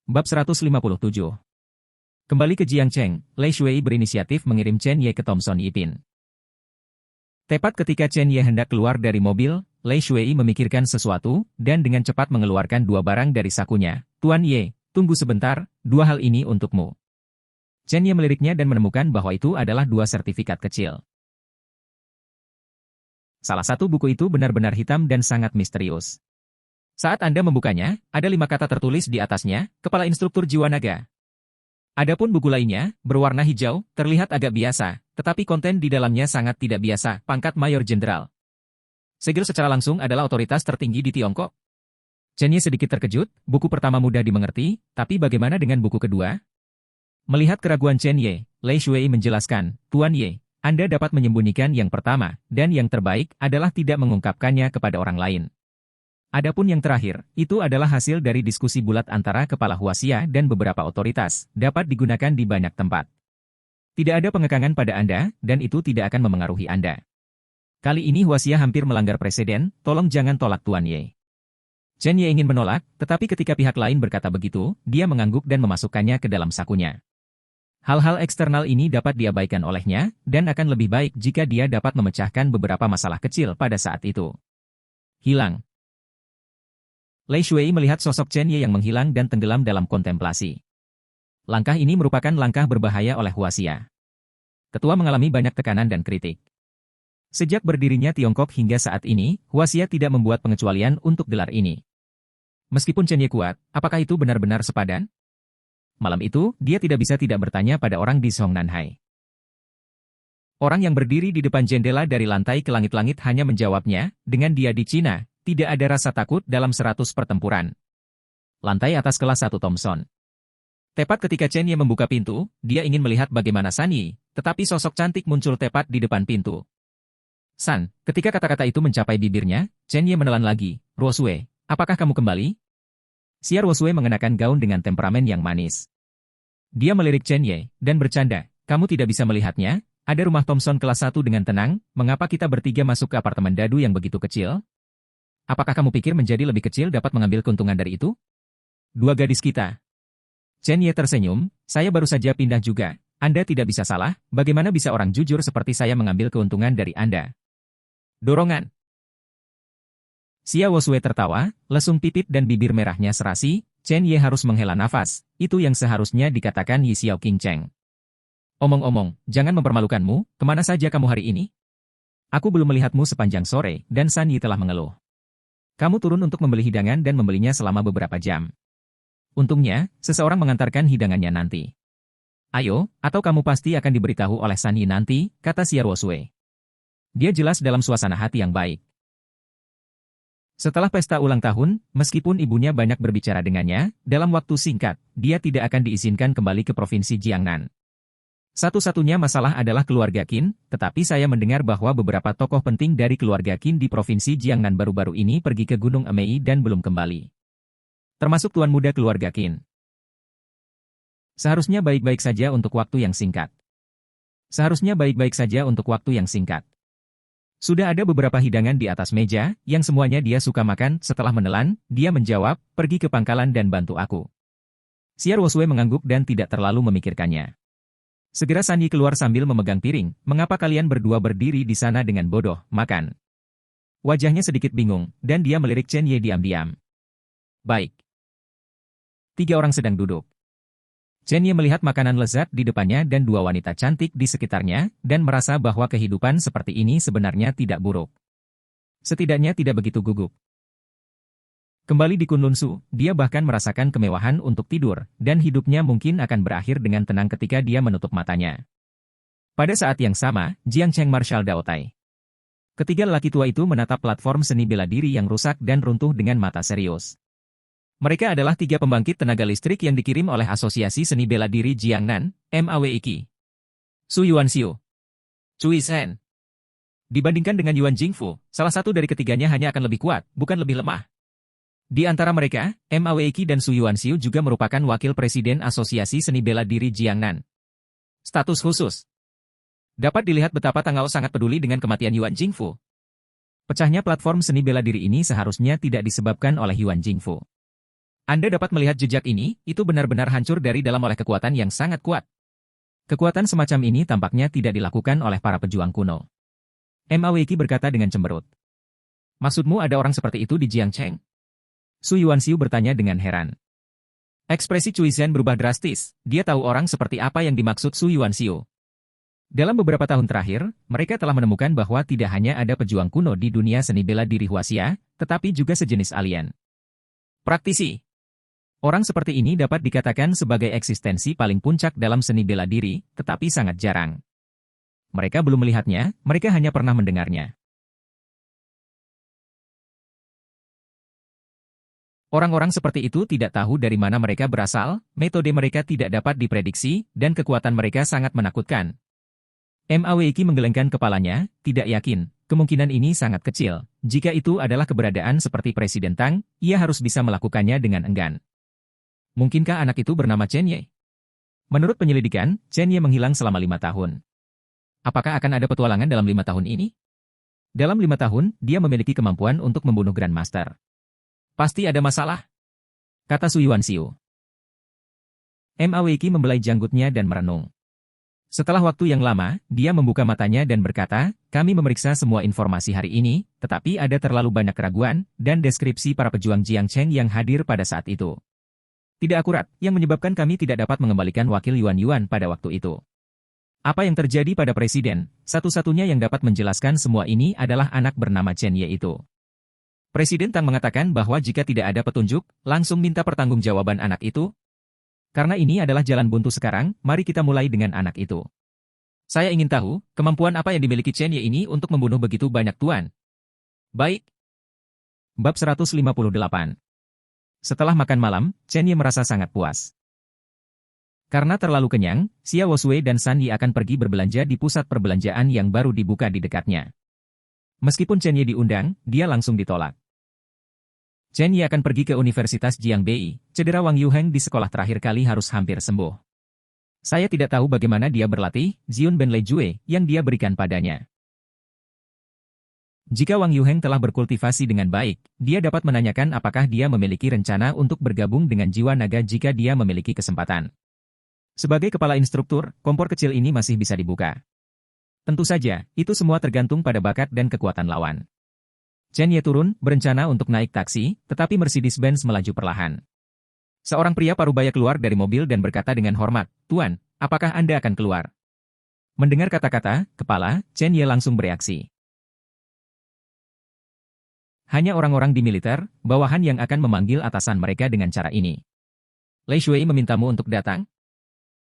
Bab 157. Kembali ke Jiangcheng, Lei Shuei berinisiatif mengirim Chen Ye ke Thomson Yipin. Tepat ketika Chen Ye hendak keluar dari mobil, Lei Shuei memikirkan sesuatu, dan dengan cepat mengeluarkan dua barang dari sakunya. Tuan Ye, tunggu sebentar, dua hal ini untukmu. Chen Ye meliriknya dan menemukan bahwa itu adalah dua sertifikat kecil. Salah satu buku itu benar-benar hitam dan sangat misterius. Saat Anda membukanya, ada 5 kata tertulis di atasnya, Kepala Instruktur Jiwa Naga. Adapun buku lainnya, berwarna hijau, terlihat agak biasa, tetapi konten di dalamnya sangat tidak biasa, pangkat Mayor Jenderal. Segel secara langsung adalah otoritas tertinggi di Tiongkok. Chen Ye sedikit terkejut, buku pertama mudah dimengerti, tapi bagaimana dengan buku kedua? Melihat keraguan Chen Ye, Lei Shuei menjelaskan, Tuan Ye, Anda dapat menyembunyikan yang pertama, dan yang terbaik adalah tidak mengungkapkannya kepada orang lain. Adapun yang terakhir, itu adalah hasil dari diskusi bulat antara kepala Huaxia dan beberapa otoritas, dapat digunakan di banyak tempat. Tidak ada pengekangan pada Anda, dan itu tidak akan memengaruhi Anda. Kali ini Huaxia hampir melanggar presiden, tolong jangan tolak Tuan Ye. Chen Ye ingin menolak, tetapi ketika pihak lain berkata begitu, dia mengangguk dan memasukkannya ke dalam sakunya. Hal-hal eksternal ini dapat diabaikan olehnya, dan akan lebih baik jika dia dapat memecahkan beberapa masalah kecil pada saat itu. Hilang. Lei Shuei melihat sosok Chen Ye yang menghilang dan tenggelam dalam kontemplasi. Langkah ini merupakan langkah berbahaya oleh Huaxia. Ketua mengalami banyak tekanan dan kritik. Sejak berdirinya Tiongkok hingga saat ini, Huaxia tidak membuat pengecualian untuk gelar ini. Meskipun Chen Ye kuat, apakah itu benar-benar sepadan? Malam itu, dia tidak bisa tidak bertanya pada orang di Songnanhai. Orang yang berdiri di depan jendela dari lantai ke langit-langit hanya menjawabnya, dengan dia di Cina, tidak ada rasa takut dalam 100 pertempuran. Lantai atas kelas 1 Thomson. Tepat ketika Chen Ye membuka pintu, dia ingin melihat bagaimana San Yi, tetapi sosok cantik muncul tepat di depan pintu. San, ketika kata-kata itu mencapai bibirnya, Chen Ye menelan lagi, Ruosue, apakah kamu kembali? Siar Ruosue mengenakan gaun dengan temperamen yang manis. Dia melirik Chen Ye, dan bercanda, kamu tidak bisa melihatnya, ada rumah Thomson kelas 1 dengan tenang, mengapa kita bertiga masuk ke apartemen dadu yang begitu kecil? Apakah kamu pikir menjadi lebih kecil dapat mengambil keuntungan dari itu? Dua gadis kita. Chen Ye tersenyum, saya baru saja pindah juga. Anda tidak bisa salah, bagaimana bisa orang jujur seperti saya mengambil keuntungan dari Anda? Dorongan. Xia Wosue tertawa, lesung pipit dan bibir merahnya serasi, Chen Ye harus menghela nafas, itu yang seharusnya dikatakan Yi Xiao King Cheng. Omong-omong, jangan mempermalukanmu, kemana saja kamu hari ini? Aku belum melihatmu sepanjang sore, dan San Yi telah mengeluh. Kamu turun untuk membeli hidangan dan membelinya selama beberapa jam. Untungnya, seseorang mengantarkan hidangannya nanti. Ayo, atau kamu pasti akan diberitahu oleh San Yi nanti, kata Xia Ruosue. Dia jelas dalam suasana hati yang baik. Setelah pesta ulang tahun, meskipun ibunya banyak berbicara dengannya, dalam waktu singkat, dia tidak akan diizinkan kembali ke provinsi Jiangnan. Satu-satunya masalah adalah keluarga Qin, tetapi saya mendengar bahwa beberapa tokoh penting dari keluarga Qin di provinsi Jiangnan baru-baru ini pergi ke Gunung Emei dan belum kembali. Termasuk tuan muda keluarga Qin. Seharusnya baik-baik saja untuk waktu yang singkat. Sudah ada beberapa hidangan di atas meja, yang semuanya dia suka makan. Setelah menelan, dia menjawab, pergi ke pangkalan dan bantu aku. Xia Ruosue mengangguk dan tidak terlalu memikirkannya. Segera San Yi keluar sambil memegang piring, mengapa kalian berdua berdiri di sana dengan bodoh, makan? Wajahnya sedikit bingung, dan dia melirik Chen Ye diam-diam. Baik. 3 orang sedang duduk. Chen Ye melihat makanan lezat di depannya dan 2 wanita cantik di sekitarnya, dan merasa bahwa kehidupan seperti ini sebenarnya tidak buruk. Setidaknya tidak begitu gugup. Kembali di Kunlun Su, dia bahkan merasakan kemewahan untuk tidur, dan hidupnya mungkin akan berakhir dengan tenang ketika dia menutup matanya. Pada saat yang sama, Jiangcheng Marshal Daotai. Ketiga lelaki tua itu menatap platform seni bela diri yang rusak dan runtuh dengan mata serius. Mereka adalah 3 pembangkit tenaga listrik yang dikirim oleh Asosiasi Seni Bela Diri Jiangnan, MAWIQ. Su Yuanxiu. Cui Shen. Dibandingkan dengan Yuan Jingfu, salah satu dari ketiganya hanya akan lebih kuat, bukan lebih lemah. Di antara mereka, MAWIQ dan Su Yuanxiu juga merupakan wakil presiden Asosiasi Seni Bela Diri Jiangnan. Status khusus. Dapat dilihat betapa Tangao sangat peduli dengan kematian Yuan Jingfu. Pecahnya platform seni bela diri ini seharusnya tidak disebabkan oleh Yuan Jingfu. Anda dapat melihat jejak ini, itu benar-benar hancur dari dalam oleh kekuatan yang sangat kuat. Kekuatan semacam ini tampaknya tidak dilakukan oleh para pejuang kuno. Ma Weiqi berkata dengan cemberut. Maksudmu ada orang seperti itu di Jiangcheng? Su Yuanxiu bertanya dengan heran. Ekspresi Cui Zhen berubah drastis, dia tahu orang seperti apa yang dimaksud Su Yuanxiu. Dalam beberapa tahun terakhir, mereka telah menemukan bahwa tidak hanya ada pejuang kuno di dunia seni bela diri Huaxia, tetapi juga sejenis alien. Praktisi. Orang seperti ini dapat dikatakan sebagai eksistensi paling puncak dalam seni bela diri, tetapi sangat jarang. Mereka belum melihatnya, mereka hanya pernah mendengarnya. Orang-orang seperti itu tidak tahu dari mana mereka berasal, metode mereka tidak dapat diprediksi, dan kekuatan mereka sangat menakutkan. Ma Weiqi menggelengkan kepalanya, tidak yakin, kemungkinan ini sangat kecil. Jika itu adalah keberadaan seperti Presiden Tang, ia harus bisa melakukannya dengan enggan. Mungkinkah anak itu bernama Chen Ye? Menurut penyelidikan, Chen Ye menghilang selama 5 tahun. Apakah akan ada petualangan dalam 5 tahun ini? Dalam 5 tahun, dia memiliki kemampuan untuk membunuh Grandmaster. Pasti ada masalah, kata Su Yuanxiu. Ma Weiqi membelai janggutnya dan merenung. Setelah waktu yang lama, dia membuka matanya dan berkata, kami memeriksa semua informasi hari ini, tetapi ada terlalu banyak keraguan, dan deskripsi para pejuang Jiangcheng yang hadir pada saat itu. Tidak akurat, yang menyebabkan kami tidak dapat mengembalikan wakil Yuan pada waktu itu. Apa yang terjadi pada Presiden, satu-satunya yang dapat menjelaskan semua ini adalah anak bernama Chen Ye itu. Presiden Tang mengatakan bahwa jika tidak ada petunjuk, langsung minta pertanggungjawaban anak itu. Karena ini adalah jalan buntu sekarang, mari kita mulai dengan anak itu. Saya ingin tahu, kemampuan apa yang dimiliki Chen Ye ini untuk membunuh begitu banyak tuan? Baik. Bab 158. Setelah makan malam, Chen Ye merasa sangat puas. Karena terlalu kenyang, Xia Wosui dan San Yi akan pergi berbelanja di pusat perbelanjaan yang baru dibuka di dekatnya. Meskipun Chen Ye diundang, dia langsung ditolak. Chen Ye akan pergi ke Universitas Jiangbei, cedera Wang Yuheng di sekolah terakhir kali harus hampir sembuh. Saya tidak tahu bagaimana dia berlatih, Ziun Ben Lei Jue, yang dia berikan padanya. Jika Wang Yuheng telah berkultivasi dengan baik, dia dapat menanyakan apakah dia memiliki rencana untuk bergabung dengan jiwa naga jika dia memiliki kesempatan. Sebagai kepala instruktur, kompor kecil ini masih bisa dibuka. Tentu saja, itu semua tergantung pada bakat dan kekuatan lawan. Chen Ye turun, berencana untuk naik taksi, tetapi Mercedes-Benz melaju perlahan. Seorang pria parubaya keluar dari mobil dan berkata dengan hormat, Tuan, apakah Anda akan keluar? Mendengar kata-kata, kepala, Chen Ye langsung bereaksi. Hanya orang-orang di militer, bawahan yang akan memanggil atasan mereka dengan cara ini. Lei Shui memintamu untuk datang?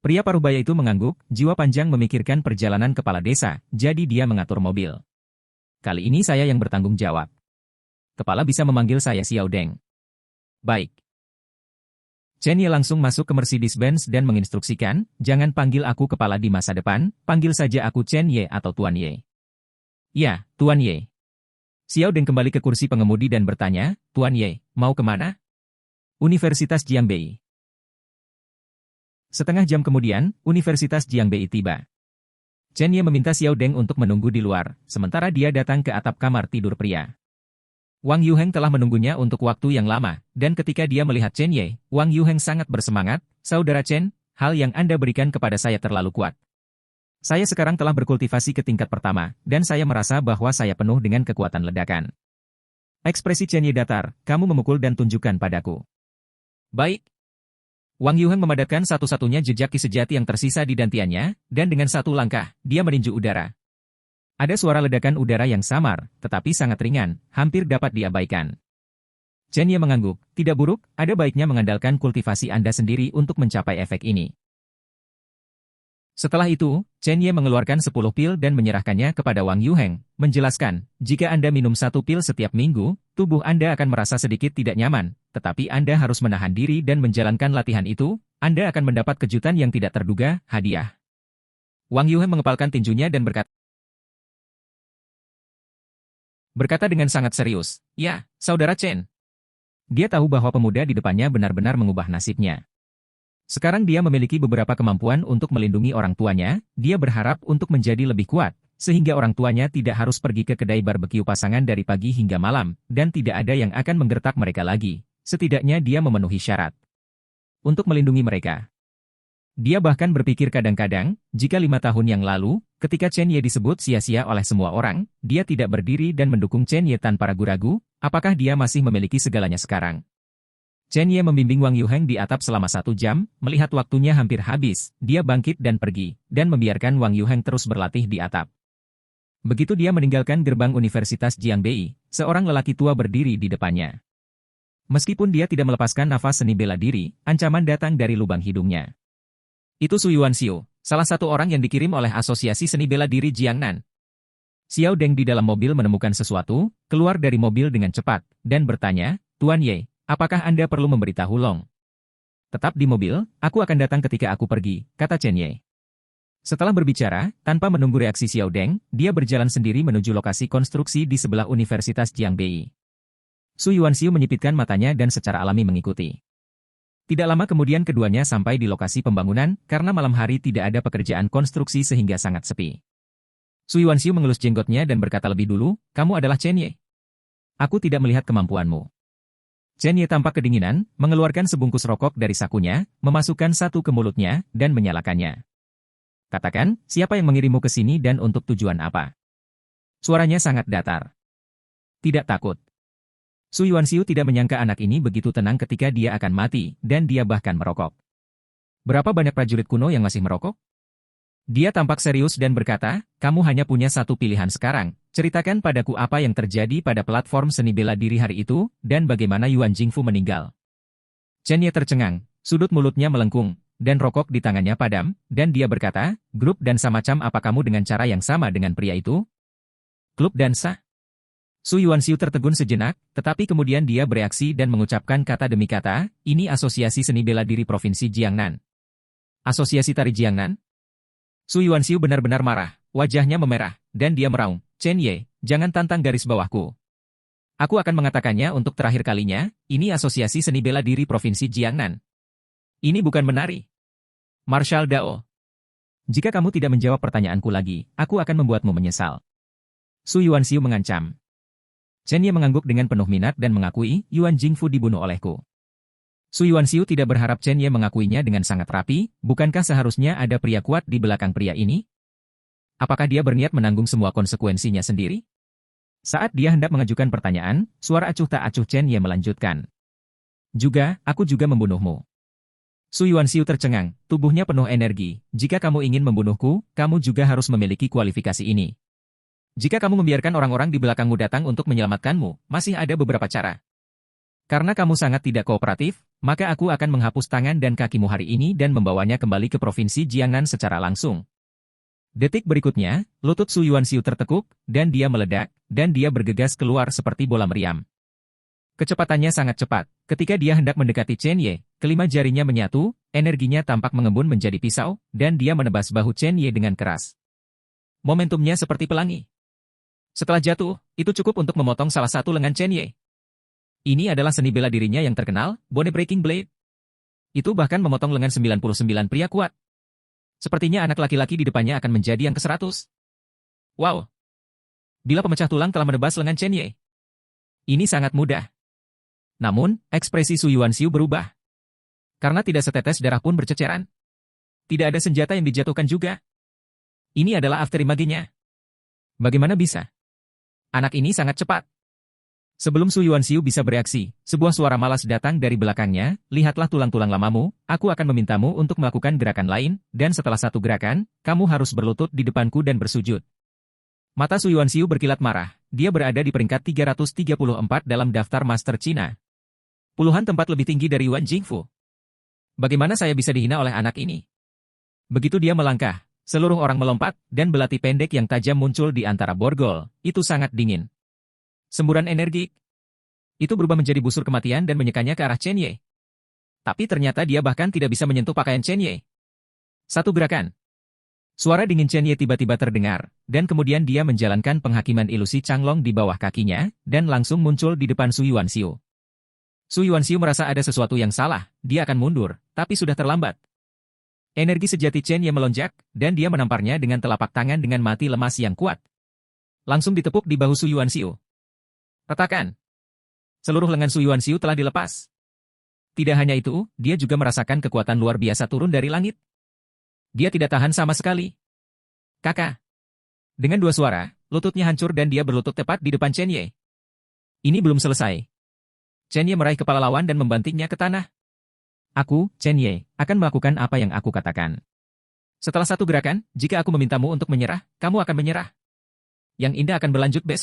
Pria parubaya itu mengangguk, jiwa panjang memikirkan perjalanan kepala desa, jadi dia mengatur mobil. Kali ini saya yang bertanggung jawab. Kepala bisa memanggil saya Xiao Deng. Baik. Chen Ye langsung masuk ke Mercedes-Benz dan menginstruksikan, jangan panggil aku kepala di masa depan, panggil saja aku Chen Ye atau Tuan Ye. Ya, Tuan Ye. Xiao Deng kembali ke kursi pengemudi dan bertanya, Tuan Ye, mau kemana? Universitas Jiangbei. Setengah jam kemudian, Universitas Jiangbei tiba. Chen Ye meminta Xiao Deng untuk menunggu di luar, sementara dia datang ke atap kamar tidur pria. Wang Yuheng telah menunggunya untuk waktu yang lama, dan ketika dia melihat Chen Ye, Wang Yuheng sangat bersemangat, Saudara Chen, hal yang Anda berikan kepada saya terlalu kuat. Saya sekarang telah berkultivasi ke tingkat pertama, dan saya merasa bahwa saya penuh dengan kekuatan ledakan. Ekspresi Chen Ye datar, kamu memukul dan tunjukkan padaku. Baik. Wang Yuheng memadatkan satu-satunya jejak ki sejati yang tersisa di dantiannya, dan dengan satu langkah, dia meninju udara. Ada suara ledakan udara yang samar, tetapi sangat ringan, hampir dapat diabaikan. Chen Ye mengangguk, tidak buruk, ada baiknya mengandalkan kultivasi Anda sendiri untuk mencapai efek ini. Setelah itu, Chen Ye mengeluarkan 10 pil dan menyerahkannya kepada Wang Yuheng, menjelaskan, jika Anda minum 1 pil setiap minggu, tubuh Anda akan merasa sedikit tidak nyaman, tetapi Anda harus menahan diri dan menjalankan latihan itu, Anda akan mendapat kejutan yang tidak terduga, hadiah. Wang Yuheng mengepalkan tinjunya dan berkata dengan sangat serius, ya, Saudara Chen. Dia tahu bahwa pemuda di depannya benar-benar mengubah nasibnya. Sekarang dia memiliki beberapa kemampuan untuk melindungi orang tuanya, dia berharap untuk menjadi lebih kuat, sehingga orang tuanya tidak harus pergi ke kedai barbeque pasangan dari pagi hingga malam, dan tidak ada yang akan menggertak mereka lagi. Setidaknya dia memenuhi syarat untuk melindungi mereka. Dia bahkan berpikir kadang-kadang, jika 5 tahun yang lalu, ketika Chen Ye disebut sia-sia oleh semua orang, dia tidak berdiri dan mendukung Chen Ye tanpa ragu-ragu, apakah dia masih memiliki segalanya sekarang? Chen Ye membimbing Wang Yuheng di atap selama 1 jam, melihat waktunya hampir habis, dia bangkit dan pergi, dan membiarkan Wang Yuheng terus berlatih di atap. Begitu dia meninggalkan gerbang Universitas Jiangbei, seorang lelaki tua berdiri di depannya. Meskipun dia tidak melepaskan nafas seni bela diri, ancaman datang dari lubang hidungnya. Itu Su Yuanxiu, salah satu orang yang dikirim oleh Asosiasi Seni Bela Diri Jiangnan. Xiao Deng di dalam mobil menemukan sesuatu, keluar dari mobil dengan cepat, dan bertanya, Tuan Ye, apakah Anda perlu memberitahu Long? Tetap di mobil, aku akan datang ketika aku pergi, kata Chen Ye. Setelah berbicara, tanpa menunggu reaksi Xiao Deng, dia berjalan sendiri menuju lokasi konstruksi di sebelah Universitas Jiangbei. Su Yuanxiu menyipitkan matanya dan secara alami mengikuti. Tidak lama kemudian keduanya sampai di lokasi pembangunan, karena malam hari tidak ada pekerjaan konstruksi sehingga sangat sepi. Su Yuanxiu mengelus jenggotnya dan berkata lebih dulu, kamu adalah Chen Ye. Aku tidak melihat kemampuanmu. Chen Ye tampak kedinginan, mengeluarkan sebungkus rokok dari sakunya, memasukkan satu ke mulutnya, dan menyalakannya. Katakan, siapa yang mengirimmu ke sini dan untuk tujuan apa? Suaranya sangat datar. Tidak takut. Su Yuanxiu tidak menyangka anak ini begitu tenang ketika dia akan mati, dan dia bahkan merokok. Berapa banyak prajurit kuno yang masih merokok? Dia tampak serius dan berkata, kamu hanya punya satu pilihan sekarang, ceritakan padaku apa yang terjadi pada platform seni bela diri hari itu, dan bagaimana Yuan Jingfu meninggal. Chen Ye tercengang, sudut mulutnya melengkung, dan rokok di tangannya padam, dan dia berkata, grup dansa macam apa kamu dengan cara yang sama dengan pria itu? Klub dansa? Su Yuanxiu tertegun sejenak, tetapi kemudian dia bereaksi dan mengucapkan kata demi kata, ini Asosiasi Seni Bela Diri Provinsi Jiangnan. Asosiasi Tari Jiangnan? Su Yuanxiu benar-benar marah, wajahnya memerah, dan dia meraung, Chen Ye, jangan tantang garis bawahku. Aku akan mengatakannya untuk terakhir kalinya, ini Asosiasi Seni Bela Diri Provinsi Jiangnan. Ini bukan menari. Marshal Dao. Jika kamu tidak menjawab pertanyaanku lagi, aku akan membuatmu menyesal. Su Yuanxiu mengancam. Chen Ye mengangguk dengan penuh minat dan mengakui, Yuan Jingfu dibunuh olehku. Su Yuanxiu tidak berharap Chen Ye mengakuinya dengan sangat rapi, bukankah seharusnya ada pria kuat di belakang pria ini? Apakah dia berniat menanggung semua konsekuensinya sendiri? Saat dia hendak mengajukan pertanyaan, suara acuh tak acuh Chen Ye melanjutkan. Aku juga membunuhmu. Su Yuanxiu tercengang, tubuhnya penuh energi, jika kamu ingin membunuhku, kamu juga harus memiliki kualifikasi ini. Jika kamu membiarkan orang-orang di belakangmu datang untuk menyelamatkanmu, masih ada beberapa cara. Karena kamu sangat tidak kooperatif, maka aku akan menghapus tangan dan kakimu hari ini dan membawanya kembali ke Provinsi Jiangnan secara langsung. Detik berikutnya, lutut Su Yuanxiu tertekuk, dan dia meledak, dan dia bergegas keluar seperti bola meriam. Kecepatannya sangat cepat, ketika dia hendak mendekati Chen Ye, kelima jarinya menyatu, energinya tampak mengembun menjadi pisau, dan dia menebas bahu Chen Ye dengan keras. Momentumnya seperti pelangi. Setelah jatuh, itu cukup untuk memotong salah satu lengan Chen Ye. Ini adalah seni bela dirinya yang terkenal, Bone Breaking Blade. Itu bahkan memotong lengan 99 pria kuat. Sepertinya anak laki-laki di depannya akan menjadi yang ke-100. Wow! Bila pemecah tulang telah menebas lengan Chen Ye. Ini sangat mudah. Namun, ekspresi Su Yuanxiu berubah. Karena tidak setetes darah pun berceceran. Tidak ada senjata yang dijatuhkan juga. Ini adalah afterimaginya. Bagaimana bisa? Anak ini sangat cepat. Sebelum Su Yuanxiu bisa bereaksi, sebuah suara malas datang dari belakangnya, lihatlah tulang-tulang lamamu, aku akan memintamu untuk melakukan gerakan lain, dan setelah satu gerakan, kamu harus berlutut di depanku dan bersujud. Mata Su Yuanxiu berkilat marah, dia berada di peringkat 334 dalam daftar Master Cina. Puluhan tempat lebih tinggi dari Yuan Jingfu. Bagaimana saya bisa dihina oleh anak ini? Begitu dia melangkah, seluruh orang melompat, dan belati pendek yang tajam muncul di antara borgol, itu sangat dingin. Semburan energi itu berubah menjadi busur kematian dan menyekanya ke arah Chen Ye. Tapi ternyata dia bahkan tidak bisa menyentuh pakaian Chen Ye. Satu gerakan. Suara dingin Chen Ye tiba-tiba terdengar, dan kemudian dia menjalankan penghakiman ilusi Changlong di bawah kakinya, dan langsung muncul di depan Su Yuanxiu. Su Yuanxiu merasa ada sesuatu yang salah, dia akan mundur, tapi sudah terlambat. Energi sejati Chen Ye melonjak, dan dia menamparnya dengan telapak tangan dengan mati lemas yang kuat. Langsung ditepuk di bahu Su Yuanxiu. Retakan. Seluruh lengan Su Yuanxiu telah dilepas. Tidak hanya itu, dia juga merasakan kekuatan luar biasa turun dari langit. Dia tidak tahan sama sekali. Kakak. Dengan dua suara, lututnya hancur dan dia berlutut tepat di depan Chen Ye. Ini belum selesai. Chen Ye meraih kepala lawan dan membantingnya ke tanah. Aku, Chen Ye, akan melakukan apa yang aku katakan. Setelah satu gerakan, jika aku memintamu untuk menyerah, kamu akan menyerah. Yang indah akan berlanjut besok.